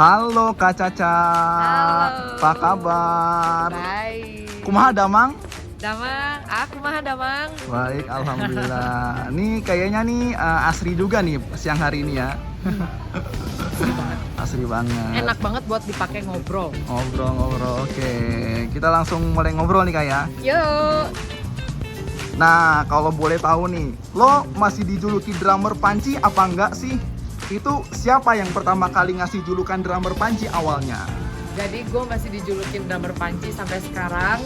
Halo Kak Caca. Halo. Apa kabar? Baik. Kumaha damang? Damang, aku mah Damang. Baik, alhamdulillah. Nih kayaknya nih asri juga nih siang hari ini ya. Asri banget. Enak banget buat dipakai ngobrol. Ngobrol-ngobrol. Oke, kita langsung mulai ngobrol nih Kak ya. Yuk. Nah, kalau boleh tahu nih, lo masih dijuluki drummer Panci apa enggak sih? Itu siapa yang pertama kali ngasih julukan drummer Panci awalnya? Jadi gue masih dijulukin drummer Panci sampai sekarang.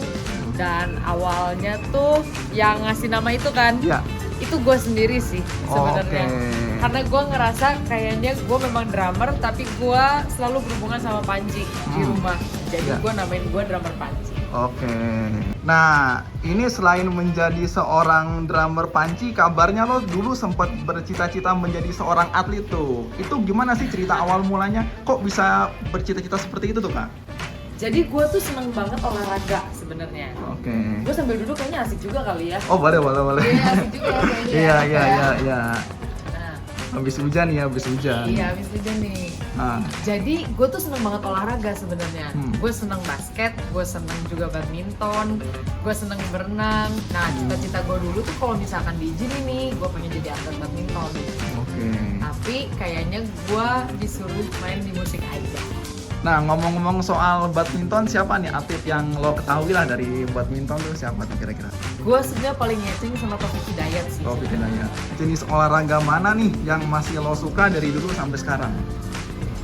Dan awalnya tuh yang ngasih nama itu kan, Ya. itu gue sendiri sih sebenarnya. Oke. Karena gue ngerasa kayaknya gue memang drummer, tapi gue selalu berhubungan sama Panci di rumah. Jadi Ya. gue namain gue drummer Panci. Oke. Nah, ini selain menjadi seorang drummer Panci, kabarnya lo dulu sempat bercita-cita menjadi seorang atlet tuh. Itu gimana sih cerita awal mulanya? Kok bisa bercita-cita seperti itu tuh, Kak? Jadi gue tuh seneng banget olahraga sebenarnya. Oke. Gue sambil duduk kayaknya asik juga kali ya. Oh, boleh. Iya, asik juga ya kayaknya. Iya. Nah, Habis hujan ya, habis hujan. iya habis hujan nih. Nah, Jadi gue tuh seneng banget olahraga sebenarnya. Gue seneng basket, gue seneng juga badminton, gue seneng berenang. Nah, cita-cita gue dulu tuh kalau misalkan diizinin nih, gue pengen jadi atlet badminton. oke. Tapi kayaknya gue disuruh main di musik aja. Nah, ngomong-ngomong soal badminton, siapa nih atlet yang lo ketahui lah dari badminton tuh siapa tuh kira-kira? Gue sebenarnya paling ngeceng sama Taufik Hidayat sih. Taufik Hidayat. Jenis olahraga mana nih yang masih lo suka dari dulu sampai sekarang?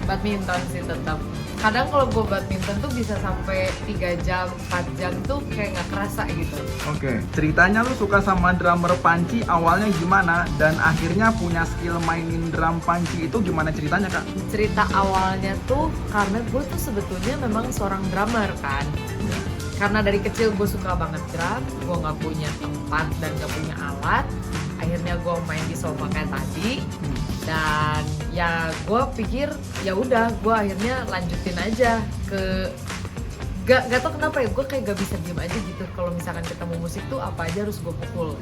Badminton sih tetap. Kadang kalau gue badminton tuh bisa sampai 3 jam, 4 jam tuh kayak nggak kerasa gitu. Oke, ceritanya lu suka sama drummer Panci awalnya gimana? Dan akhirnya punya skill mainin drum Panci itu gimana ceritanya, Kak? Cerita awalnya tuh karena gue tuh sebetulnya memang seorang drummer kan. Karena dari kecil gue suka banget drum, gue nggak punya tempat dan nggak punya alat. Akhirnya gue main di sofa kayak tadi. Dan ya gue pikir ya udah gue akhirnya lanjutin aja ke gak tau kenapa ya, gue kayak gak bisa diem aja gitu. Kalau misalkan ketemu musik tuh apa aja harus gue pukul.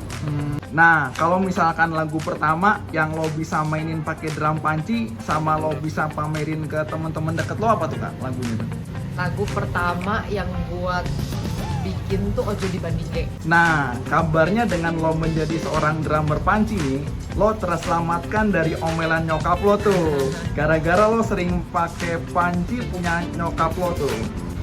Nah, kalau misalkan lagu pertama yang lo bisa mainin pakai drum Panci sama lo bisa pamerin ke teman-teman deket lo apa tuh, Kak, lagunya tuh? Lagu pertama yang gue bikin tuh Ojo Dibandingke. Nah, kabarnya dengan lo menjadi seorang drummer Panci nih, lo terselamatkan dari omelan nyokap lo tuh. Gara-gara lo sering pakai panci punya nyokap lo tuh.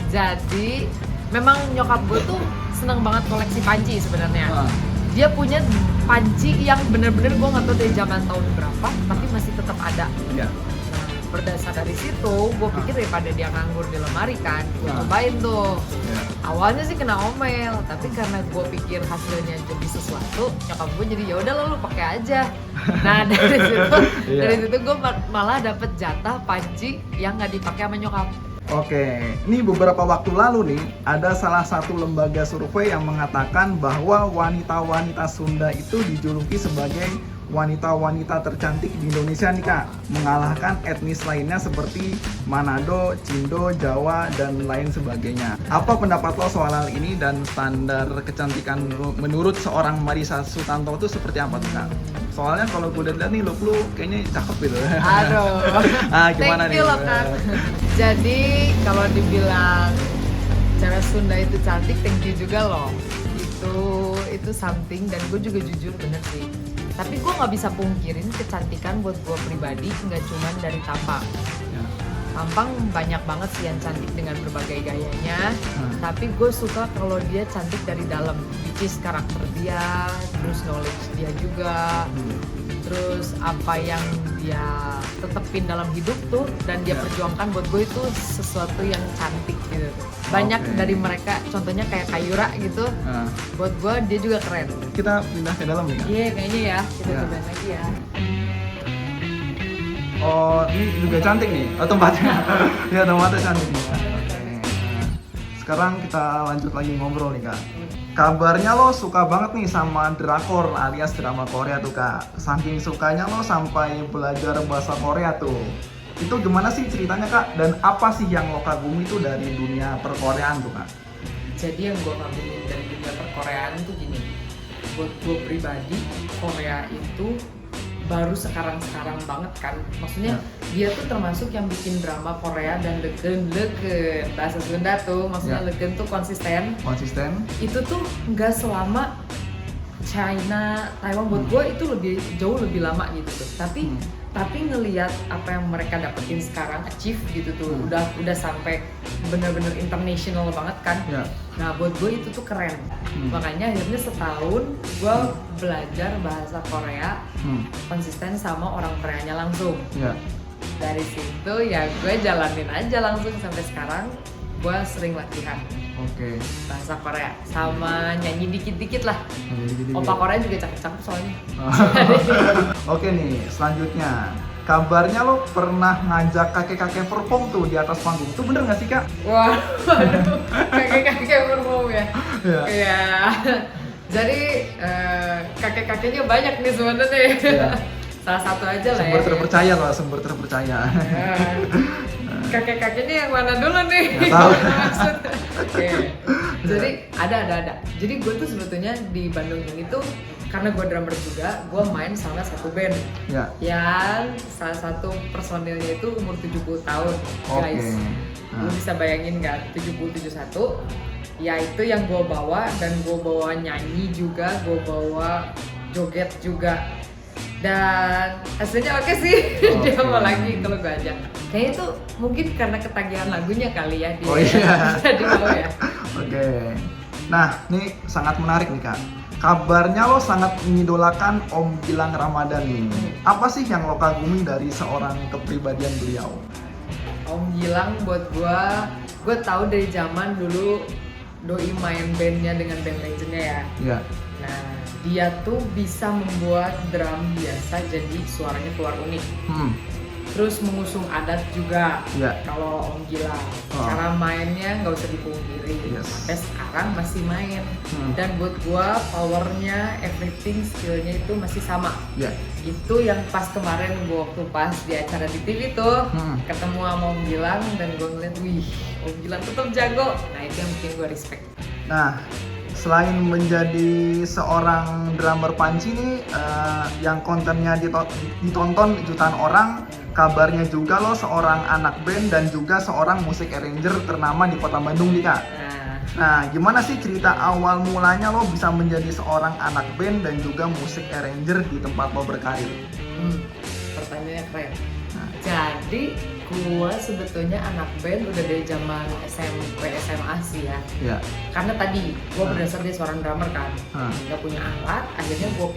Jadi memang nyokap gue tuh seneng banget koleksi panci sebenarnya. Nah, Dia punya panci yang bener-bener gue nggak tahu dari zaman tahun berapa, tapi masih tetap ada. ya. Nah, berdasar dari situ, gue pikir daripada dia nganggur di lemari kan, gue Nah. cobain tuh. Ya. Awalnya sih kena omel, tapi karena gue pikir hasilnya jadi sesuatu, nyokap gue jadi ya udah lu pakai aja. Nah dari situ, Iya. dari situ gue malah dapet jatah panci yang nggak dipakai sama nyokap. Oke, ini beberapa waktu lalu nih ada salah satu lembaga survei yang mengatakan bahwa wanita-wanita Sunda itu dijuluki sebagai wanita-wanita tercantik di Indonesia nih, Kak, mengalahkan etnis lainnya seperti Manado, Cindo, Jawa, dan lain sebagainya. Apa pendapat lo soal hal ini dan standar kecantikan menurut seorang Marisa Sutanto itu seperti apa tuh, Kak? Soalnya kalau gue lihat nih lu kayaknya cakep gitu. Aduh, Gimana thank you nih? loh kan. Jadi kalau dibilang cewek Sunda itu cantik, thank you juga loh. Itu something, dan gue juga jujur bener sih. Tapi gue nggak bisa pungkirin kecantikan buat gue pribadi nggak cuman dari tampang. Ya. Tampang banyak banget sih yang cantik dengan berbagai gayanya. Tapi gue suka kalau dia cantik dari dalam, which is karakter dia, terus knowledge dia juga, terus apa yang dia tetepin dalam hidup tuh dan dia Ya. perjuangkan, buat gue itu sesuatu yang cantik gitu. Banyak Oke. dari mereka, contohnya kayak Kayura gitu, Nah, buat gue dia juga keren. kita pindah ke dalam nih, Kak. Iya kayaknya ya, kita Ya. cobain lagi ya. Oh, ini juga cantik nih. Oh, tempatnya. Ya, tempatnya cantik nih. Oke. Sekarang kita lanjut lagi ngobrol nih, Kak. Kabarnya lo suka banget nih sama drakor alias drama Korea tuh, Kak. Saking sukanya lo sampai belajar bahasa Korea tuh. Itu gimana sih ceritanya, Kak? Dan apa sih yang lo kagumi tuh dari dunia perkoreaan tuh, Kak? Jadi yang gue kagumin dari dunia perkoreaan tuh gini, buat gue pribadi, Korea itu baru sekarang banget kan. Maksudnya dia tuh termasuk yang bikin drama Korea dan legen bahasa Sunda tuh, maksudnya legen tuh konsisten. Itu tuh nggak selama China, Taiwan, buat gue itu jauh lebih lama gitu tuh. Tapi ngelihat apa yang mereka dapetin sekarang, achieve gitu tuh, udah sampai bener-bener international banget kan. Nah buat gue itu tuh keren. Makanya akhirnya setahun gue belajar bahasa Korea konsisten sama orang Koreanya langsung. Dari situ ya gue jalanin aja langsung sampai sekarang. Gue sering latihan bahasa Korea sama nyanyi dikit-dikit lah. Opa Korea juga cakep-cakep soalnya. Oke nih, selanjutnya kabarnya lo pernah ngajak kakek-kakek perform tuh di atas panggung. Itu bener nggak sih Kak? Wah, kakek-kakek perform ya? Iya. Jadi kakek-kakeknya banyak nih sebenarnya. Salah satu aja lah ya. Sumber terpercaya. Kakek-kakeknya yang mana dulu nih? Nggak tahu. Jadi ada. Jadi gue tuh sebetulnya di Bandung ini tuh karena gue drummer juga, gue main sama satu band yang salah satu personilnya itu umur 70 tahun, guys. Lu bisa bayangin gak? 70-71. Ya itu yang gue bawa, dan gue bawa nyanyi juga, gue bawa joget juga. Dan hasilnya oke sih. Dia mau lagi kalau gue ajak. Kayaknya itu mungkin karena ketagihan lagunya kali ya dia. Jadi mau ya. Nah, ini sangat menarik nih Kak. Kabarnya lo sangat mengidolakan Om Gilang Ramadan nih. Apa sih yang lo kagumi dari seorang kepribadian beliau? Om Gilang buat gue tahu dari zaman dulu Doi main bandnya dengan band legendnya ya. Nah, dia tuh bisa membuat drum biasa jadi suaranya keluar unik. Terus mengusung adat juga. Kalau Om Gilang, cara mainnya nggak usah dipungkiri. Sampai sekarang masih main. Dan buat gua powernya, everything, skillnya itu masih sama. Itu yang pas kemarin gua waktu pas di acara di TV tuh ketemu sama Om Gilang, dan gua ngeliat, wih, Om Gilang tetap jago. Nah itu yang bikin gua respect. Nah, selain menjadi seorang drummer panci nih, yang kontennya ditonton jutaan orang, kabarnya juga lo seorang anak band dan juga seorang musik arranger ternama di kota Bandung nih Kak. Nah, gimana sih cerita awal mulanya lo bisa menjadi seorang anak band dan juga musik arranger di tempat lo berkarir? Pertanyaannya keren. Jadi gue sebetulnya anak band udah dari zaman SMP SMA sih ya. Karena tadi gue berdasar dari seorang drummer kan, nggak punya alat. Akhirnya gue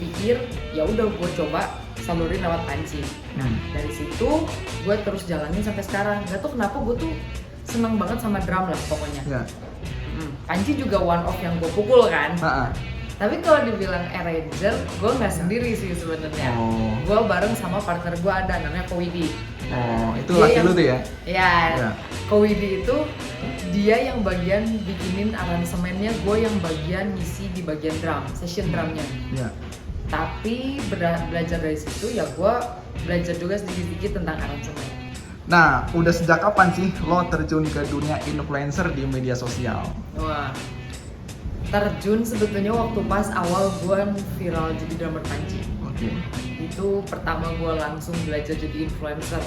pikir ya udah gue coba salurin lewat panci. Nah dari situ gue terus jalanin sampai sekarang. Gak tau kenapa gue tuh seneng banget sama drum lah pokoknya. Panci juga one of yang gue pukul kan. Tapi kalau dibilang arranger, gue nggak sendiri sih sebenarnya. Gue bareng sama partner gue ada namanya Kowidi. Itu laki lu tuh ya? Iya. Kowidi itu dia yang bagian bikinin aransemennya, gue yang bagian ngisi di bagian drum, session drumnya. Tapi belajar dari situ ya gue belajar juga sedikit-sedikit tentang aransemen. Nah, udah sejak kapan sih lo terjun ke dunia influencer di media sosial? Wah, terjun sebetulnya waktu pas awal gue viral jadi drummer panci. Itu pertama gue langsung belajar jadi influencer.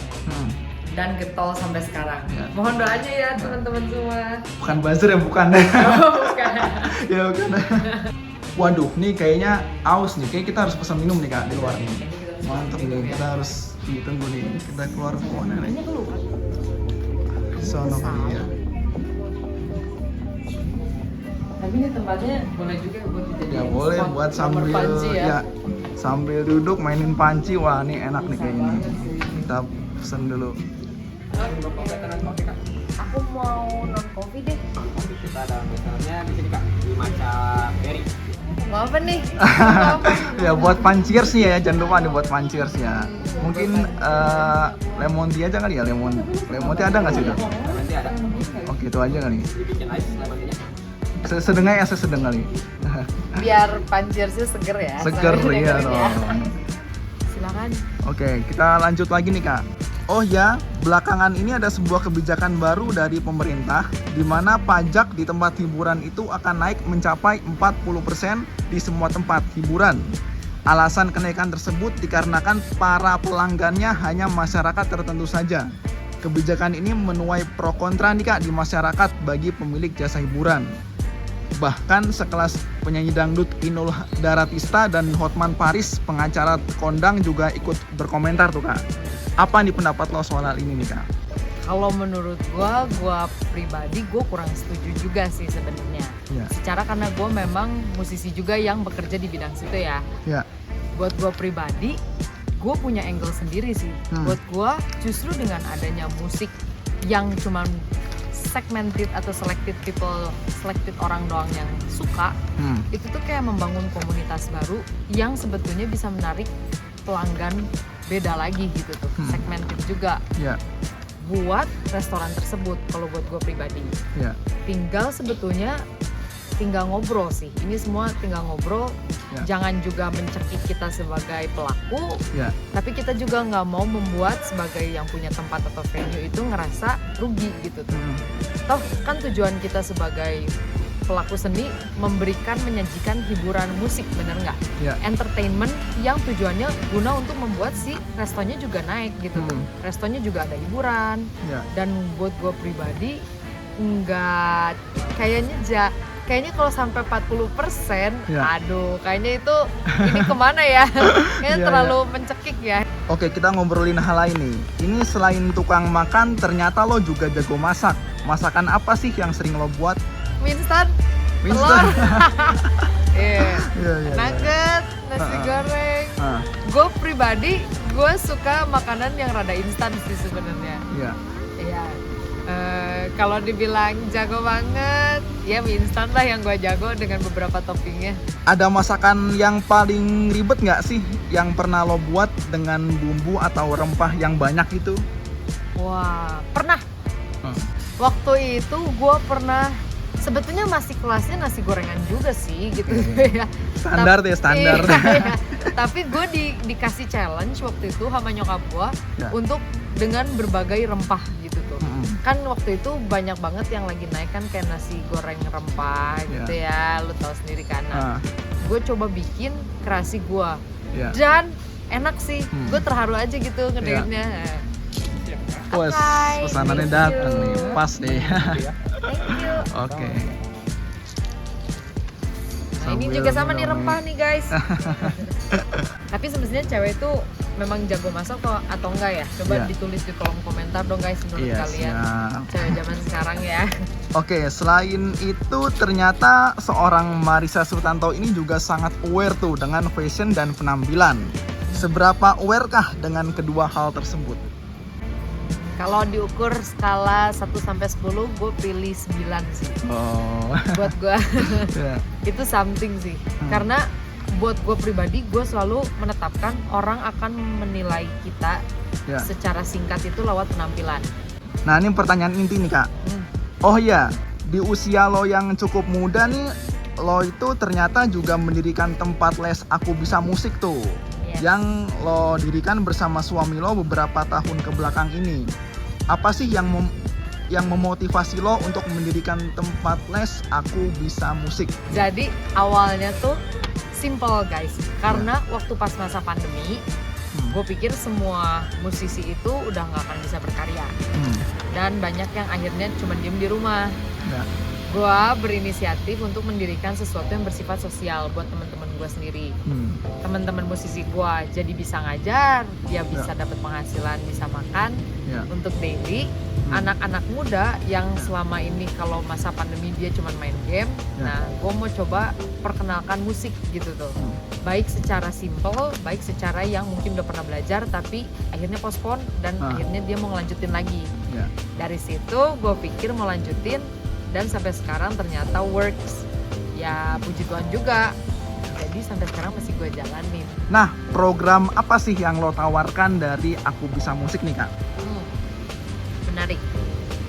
Dan getol sampai sekarang. Mohon doanya ya teman-teman semua. Bukan buzzer ya, bukan. Bukan. Ya bukan. Waduh, nih kayaknya aus nih. Kayak kita harus pesan minum nih Kak di luar nih. Mantap nih, kita harus tunggu nih. Kita keluar ke mana nih? Sono ya. Tapi ini tempatnya boleh juga buat dijadiin. Ya boleh buat sambil panci ya. Sambil duduk mainin panci. Wah, ini enak nih kayaknya. Kita pesen dulu. Aku mau non kopi deh. Kita ada misalnya di sini Kak, di matcha berry. Mau apa nih? Ya buat panciers nih ya, jangan lupa nih buat panciers ya. Mungkin lemon tea aja kali ya, lemon tea ada nggak sih tuh? Nanti ada. Oke, itu aja kali. Dibikin ice lemon tea-nya. Sedang kali. Biar panciersnya seger ya. Seger ya dong. Silakan. Oke, kita lanjut lagi nih Kak. Oh ya, belakangan ini ada sebuah kebijakan baru dari pemerintah di mana pajak di tempat hiburan itu akan naik mencapai 40% di semua tempat hiburan. Alasan kenaikan tersebut dikarenakan para pelanggannya hanya masyarakat tertentu saja. Kebijakan ini menuai pro kontra nih Kak di masyarakat bagi pemilik jasa hiburan. Bahkan sekelas penyanyi dangdut Inul Daratista dan Hotman Paris, pengacara kondang juga ikut berkomentar tuh Kak. Apa nih pendapat lo soal hal ini nih Kak? Kalau menurut gue pribadi gue kurang setuju juga sih sebenarnya. Ya. Secara karena gue memang musisi juga yang bekerja di bidang situ ya. Ya. Buat gue pribadi, gue punya angle sendiri sih. Buat gue justru dengan adanya musik yang cuman segmented atau selected orang doang yang suka, itu tuh kayak membangun komunitas baru yang sebetulnya bisa menarik pelanggan beda lagi gitu tuh, segmented juga. Ya. Buat restoran tersebut kalau buat gue pribadi. Ya. Tinggal ngobrol sih. Ini semua tinggal ngobrol. Ya. Jangan juga mencekik kita sebagai pelaku. Ya. Tapi kita juga nggak mau membuat sebagai yang punya tempat atau venue itu ngerasa rugi gitu tuh. Toh kan tujuan kita sebagai pelaku seni menyajikan hiburan musik, bener nggak? Ya. Entertainment yang tujuannya guna untuk membuat si restonya juga naik gitu tuh. Restonya juga ada hiburan. Ya. Dan buat gue pribadi nggak kayaknya kalau sampai 40%, Ya. aduh kayaknya itu ini kemana ya? Kayaknya Ya, terlalu mencekik ya. Oke, kita ngobrolin hal lain nih. Ini selain tukang makan, ternyata lo juga jago masak. Masakan apa sih yang sering lo buat? Mie instan, Winston. telur, iya, Iya, iya, nugget, nasi goreng. Ah, Gue pribadi, gue suka makanan yang rada instan sih sebenarnya. iya. Iya. Kalau dibilang jago banget, ya mie instan lah yang gue jago dengan beberapa toppingnya. Ada masakan yang paling ribet nggak sih yang pernah lo buat dengan bumbu atau rempah yang banyak gitu? Wah, pernah. Hmm. Waktu itu gue pernah, sebetulnya masih kelasnya nasi gorengan juga sih gitu ya. Standar deh, standar. Iya. Tapi gue dikasih challenge waktu itu sama nyokap gue Ya. untuk dengan berbagai rempah gitu tuh. Kan waktu itu banyak banget yang lagi naik kan kayak nasi goreng rempah gitu ya, lu tahu sendiri kan. Ah, Gue coba bikin kreasi gue ya. dan enak sih. Gue terharu aja gitu ngedengarnya. Wes, Oke, pesanannya thank datang you. nih, pas nih. Thank you. Oke. Nah, ini Sambil juga sama nih minum rempah nih guys. Tapi sebenarnya cewek itu memang jago masak atau enggak ya? Coba Iya. ditulis di kolom komentar dong guys menurut Iya, kalian. siap. Cewek zaman sekarang ya. Oke, selain itu ternyata seorang Marissa Sutanto ini juga sangat aware tuh dengan fashion dan penampilan. Seberapa aware kah dengan kedua hal tersebut? Kalau diukur skala 1 sampai 10, gue pilih 9 sih. Oh. Buat gue Ya. itu something sih. Karena buat gue pribadi, gue selalu menetapkan orang akan menilai kita Ya. secara singkat itu lewat penampilan. Nah, ini pertanyaan inti nih, Kak. Oh iya, di usia lo yang cukup muda nih, lo itu ternyata juga mendirikan tempat les Aku Bisa Musik tuh. Yes. Yang lo dirikan bersama suami lo beberapa tahun ke belakang ini. Apa sih yang memotivasi lo untuk mendirikan tempat les Aku Bisa Musik? Jadi awalnya tuh simple guys, karena waktu pas masa pandemi, gue pikir semua musisi itu udah nggak akan bisa berkarya, dan banyak yang akhirnya cuma diem di rumah. Ya. Gue berinisiatif untuk mendirikan sesuatu yang bersifat sosial buat teman-teman gue sendiri, teman-teman musisi gue, jadi bisa ngajar, dia bisa dapat penghasilan, bisa makan Ya. untuk daily. Anak-anak muda yang selama ini kalau masa pandemi dia cuma main game, nah gue mau coba perkenalkan musik gitu tuh, baik secara simple, baik secara yang mungkin udah pernah belajar tapi akhirnya postpone dan akhirnya dia mau ngelanjutin lagi. Ya. Dari situ gue pikir mau lanjutin dan sampai sekarang ternyata works. Ya puji Tuhan juga. Jadi sampai sekarang masih gue jalanin. Nah, program apa sih yang lo tawarkan dari Aku Bisa Musik nih, Kak? Menarik.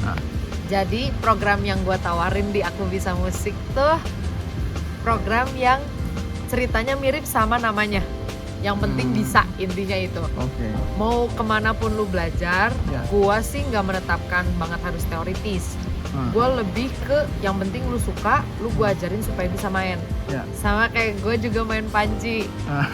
Nah. Jadi program yang gue tawarin di Aku Bisa Musik tuh program yang ceritanya mirip sama namanya. Yang penting bisa, intinya itu. Oke. Mau kemanapun lu belajar, Ya. gua sih nggak menetapkan banget harus teoritis. gue lebih ke yang penting lu suka, lu gue ajarin supaya bisa main. Ya. Sama kayak gue juga main panci. Ah.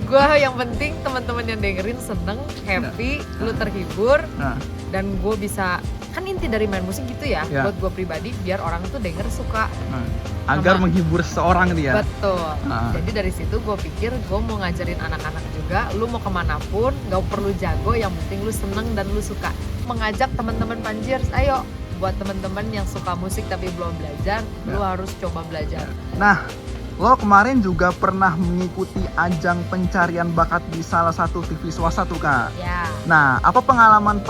Gue yang penting teman-teman yang dengerin seneng, happy, lu terhibur, Nah, dan gue bisa, kan inti dari main musik gitu ya, Ya. buat gue pribadi biar orang tuh denger suka. nah. Agar Sama- menghibur seseorang gitu ya. Betul. Ah. Jadi dari situ gue pikir gue mau ngajarin anak-anak juga, lu mau kemanapun gak perlu jago, yang penting lu seneng dan lu suka. Mengajak teman-teman Panjiers, ayo buat teman-teman yang suka musik tapi belum belajar, lu harus coba belajar. Nah, lo kemarin juga pernah mengikuti ajang pencarian bakat di salah satu TV swasta tuh Kak. Ya. Nah, apa pengalaman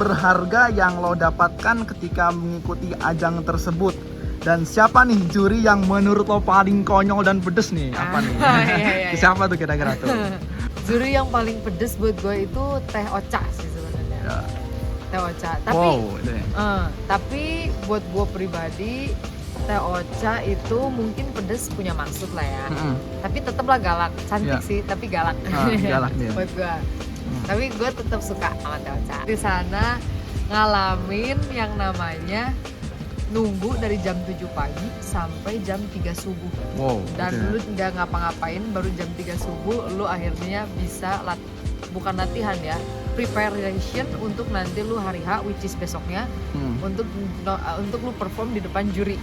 berharga yang lo dapatkan ketika mengikuti ajang tersebut? Dan siapa nih juri yang menurut lo paling konyol dan pedes nih? Apa nih? Iya. Siapa tuh kira-kira tuh? Juri yang paling pedes buat gue itu Teh Ocha sih sebenarnya. Ya. Teh Ocha. Tapi Wow, itu ya. tapi buat gue pribadi Teh Ocha itu mungkin pedes punya maksud lah ya. Mm-mm. Tapi tetaplah galak, cantik Ya. sih tapi galak. Galak dia. Buat gue. Tapi gue tetap suka sama Teh Ocha. Di sana ngalamin yang namanya nunggu dari jam 7 pagi sampai jam 3 subuh. Wow. Dan itu ya. lu nggak ngapa-ngapain, baru jam 3 subuh lu akhirnya bisa bukan latihan ya, preparation untuk nanti lu hari H, which is besoknya, untuk lu perform di depan juri.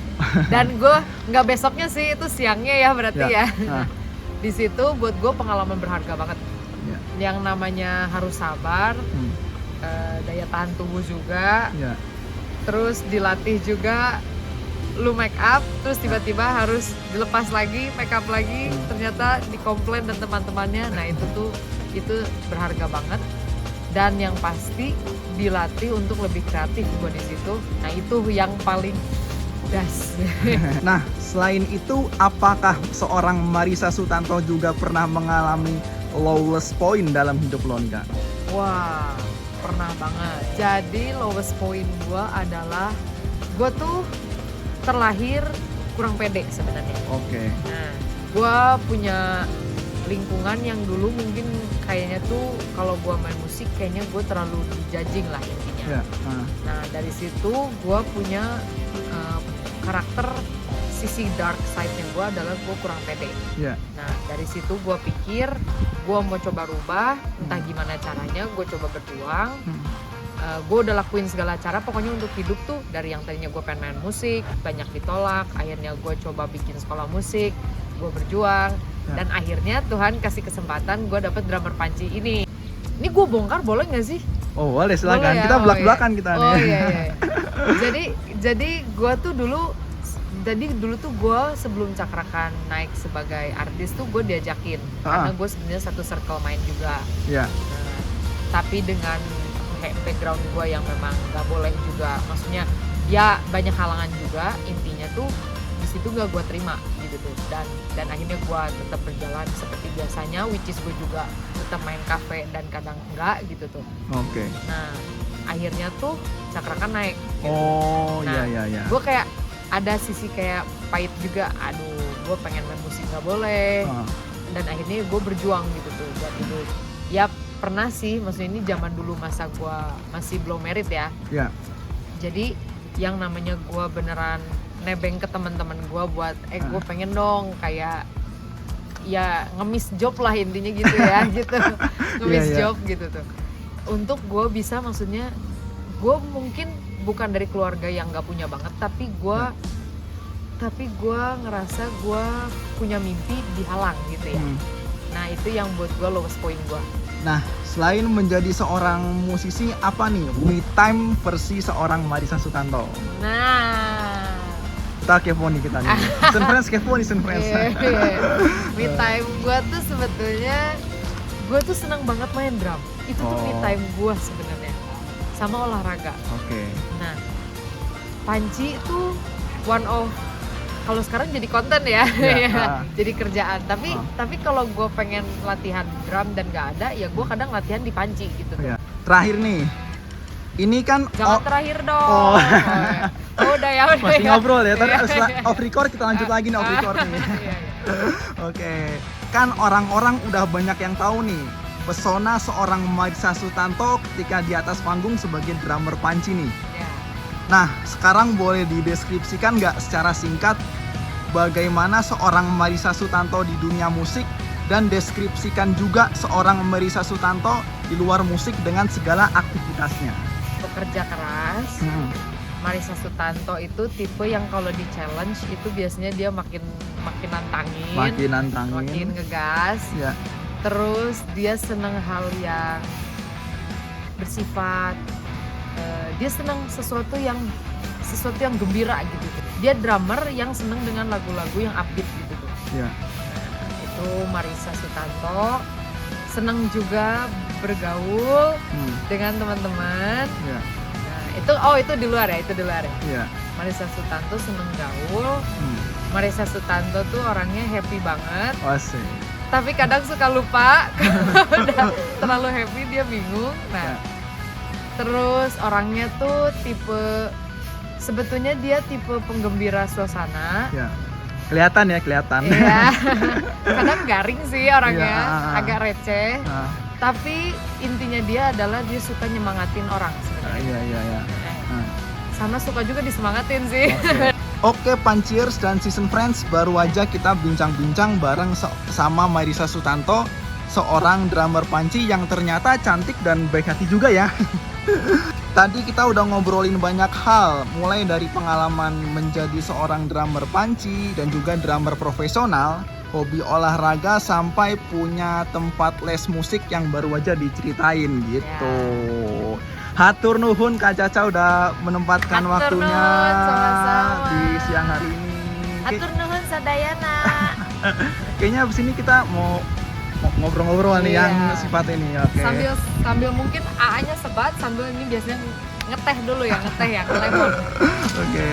Dan gue nggak besoknya sih, itu siangnya ya berarti ya. Di situ buat gue pengalaman berharga banget. Ya. Yang namanya harus sabar, daya tahan tubuh juga, Ya. terus dilatih juga, lu make up, terus tiba-tiba harus dilepas lagi, make up lagi, ternyata dikomplain dan teman-temannya. Nah itu berharga banget. Dan yang pasti dilatih untuk lebih kreatif gue di situ. Nah itu yang paling das. Nah, selain itu, apakah seorang Marissa Sutanto juga pernah mengalami lowest point dalam hidup lo nih Kak? Wah, pernah banget. Jadi lowest point gue adalah gue tuh terlahir kurang pede sebenarnya. Oke. Nah, gue punya lingkungan yang dulu mungkin kayaknya tuh kalau gue main musik kayaknya gue terlalu dijudging lah intinya. Ya. Nah dari situ gue punya karakter, sisi dark side-nya gue adalah gue kurang pede. Ya. Nah dari situ gue pikir gue mau coba rubah, entah gimana caranya gue coba berjuang. Gue udah lakuin segala cara pokoknya untuk hidup tuh, dari yang tadinya gue pengen main musik banyak ditolak, akhirnya gue coba bikin sekolah musik, gue berjuang, dan akhirnya Tuhan kasih kesempatan gue dapet drummer panci ini. Ini gue bongkar boleh nggak sih? Oh boleh, silakan. Boleh ya? Kita belak-belakan kita nih. Oh iya. Jadi gue tuh dulu tuh gue sebelum Cakrakan naik sebagai artis tuh gue diajakin karena gue sebenarnya satu circle main juga. Iya. Nah, tapi dengan background gue yang memang nggak boleh juga, maksudnya ya banyak halangan juga, intinya tuh di situ nggak gue terima gitu tuh, dan akhirnya gue tetap berjalan seperti biasanya, which is gue juga tetap main kafe dan kadang enggak gitu tuh. Oke. Nah akhirnya tuh Cakrakan naik gitu. Oh Nah, iya. Gue kayak ada sisi kayak pahit juga, aduh gue pengen main musik nggak boleh, dan akhirnya gue berjuang gitu tuh buat itu. Ya pernah sih, maksudnya ini zaman dulu masa gue masih belum married ya. Iya. Jadi yang namanya gue beneran nebeng ke teman-teman gue buat gue pengen dong kayak ya ngemis job lah intinya gitu ya gitu, ngemis job gitu tuh, untuk gue bisa, maksudnya gue mungkin bukan dari keluarga yang nggak punya banget, tapi gue ngerasa gue punya mimpi dihalang gitu ya. Nah itu yang buat gue lowest point gue. Nah, selain menjadi seorang musisi, apa nih me time versi seorang Marissa Sutanto? Nah, Kita kepo nih kita nih. Season friends kepo nih, season friends. Me time gue tuh sebetulnya gue tuh senang banget main drum. Itu tuh me time gue sebenarnya, sama olahraga. Oke. Nah, panci itu one of, kalau sekarang jadi konten ya, jadi kerjaan. Tapi kalau gue pengen latihan drum dan gak ada, ya gue kadang latihan di panci gitu. Ya. Terakhir nih, ini kan Jangan terakhir dong. Udah ya. Masih ngobrol ya. Tapi setelah off record kita lanjut lagi nih off record nih. Iya. Oke. Kan orang-orang udah banyak yang tahu nih pesona seorang Marissa Sutanto ketika di atas panggung sebagai drummer panci nih. Ya. Nah, sekarang boleh dideskripsikan nggak secara singkat bagaimana seorang Marissa Sutanto di dunia musik, dan deskripsikan juga seorang Marissa Sutanto di luar musik dengan segala aktivitasnya. Bekerja keras. Marissa Sutanto itu tipe yang kalau di challenge itu biasanya dia makin nantangin, makin ngegas. Ya. Terus dia seneng hal yang bersifat dia seneng sesuatu yang gembira gitu. Dia drummer yang seneng dengan lagu-lagu yang upbeat gitu. Ya. Itu Marissa Sutanto. Seneng juga bergaul dengan teman-teman. Ya. Nah, itu di luar ya. Ya. Marissa Sutanto seneng gaul. Marissa Sutanto tuh orangnya happy banget. Asik. Tapi kadang suka lupa. Udah terlalu happy dia bingung. Nah, terus orangnya tuh sebetulnya dia tipe penggembira suasana. Ya. Kelihatan. Iya. Kadang garing sih orangnya, Ya. agak receh. Tapi intinya dia adalah dia suka nyemangatin orang sebenarnya. Iya. Sama suka juga disemangatin sih. Oke, Panciers dan Season Friends, baru aja kita bincang-bincang bareng sama Marissa Sutanto, seorang drummer panci yang ternyata cantik dan baik hati juga ya. Tadi kita udah ngobrolin banyak hal, mulai dari pengalaman menjadi seorang drummer panci dan juga drummer profesional, hobi olahraga, sampai punya tempat les musik yang baru aja diceritain gitu. Hatur nuhun Kak Caca udah menempatkan Hatur waktunya nuhun, sama-sama. di siang hari ini. Atur nuhun sadayana. Kayaknya abis ini kita mau ngobrol-ngobrol nih Iya. yang sifat ini. Oke. Sambil mungkin AA-nya sebat, sambil ini biasanya ngeteh dulu ya, ngeteh ya, lemon. Oke.